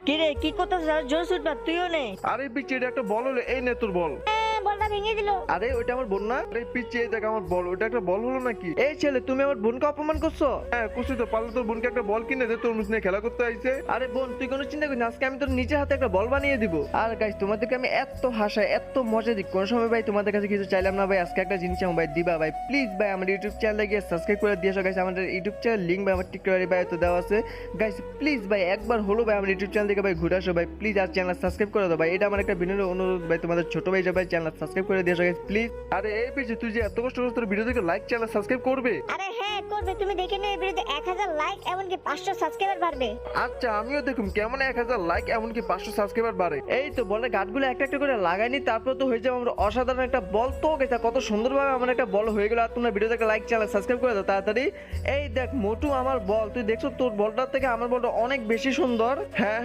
কিরে কি করতেছিস? আর জোর শুট মার, তুইও নে। আরে পিচ্ছি এটা একটা বল হলো, এই নে তোর বল। বলটা ভেঙে দিল। আরে ওইটা আমার বোন না? আরে পিচ্ছি এই দেখ আমার বল, ওইটা একটা বল হলো নাকি? এই ছেলে তুমি আমার বোনকে অপমান করছো? হ্যাঁ করছি তো, পারলে তোর বোনকে একটা বল কিনে দে, তোর মুখ নিয়ে খেলা করতে আইছে। আরে বোন তুই কোনো চিন্তা করিস না, আজকে আমি তোর নিজের হাতে একটা বল বানিয়ে দিব। আর গাইস তোমাদেরকে আমি এত হাসাই এত মজা দিই, কোন সময় ভাই তোমাদের কাছে কিছু চাইলাম না ভাই, আজকে একটা জিনিস আমার ভাই দিবা ভাই, প্লিজ ভাই আমার ইউটিউব চ্যানেলে গিয়ে সাবস্ক্রাইব করে দিয়েছো গাইস। আমাদের ইউটিউব চ্যানেল লিংক ভাই আমার টিকটকে ভাই তো দেওয়া আছে গাইস, প্লিজ ভাই একবার হলো ভাই আমার ইউটিউব চ্যানেল থেকে ভাই ঘুরে আসো ভাই, প্লিজ আর চ্যানেল সাবস্ক্রাইব করে দাও ভাই, এটা আমার একটা বিনীত অনুরোধ ভাই, তোমাদের ছোট ভাই ভাই চ্যানেল সাবস্ক্রাইব করে দিয়েছো গাইস প্লিজ। আরে এই পিছে তুই যে এত কষ্ট করে তোর ভিডিও দেখে লাইক চ্যানেল সাবস্ক্রাইব করবে? আরে হ্যাঁ করবে, তুমি দেখে নিও এই ভিডিওতে 1000 লাইক এমনকি 500 সাবস্ক্রাইবার বাড়বে। আচ্ছা আমিও দেখুন কেমন 1000 লাইক এমনকি 500 সাবস্ক্রাইবার বাড়ে। এই তো বলের গাছগুলো একটা একটা করে লাগাইনি, তারপর তো হয়ে যাবে আমরা অসাধারণ একটা বল। তো গেছে কত সুন্দরভাবে আমার একটা বল হয়ে গেল। আর তোমরা ভিডিওতে একটা লাইক চ্যানেল সাবস্ক্রাইব করে দাও তাড়াতাড়ি। এই দেখ মোটু আমার বল, তুই দেখছো তোর বলটার থেকে আমার বলটা অনেক বেশি সুন্দর। হ্যাঁ হ্যাঁ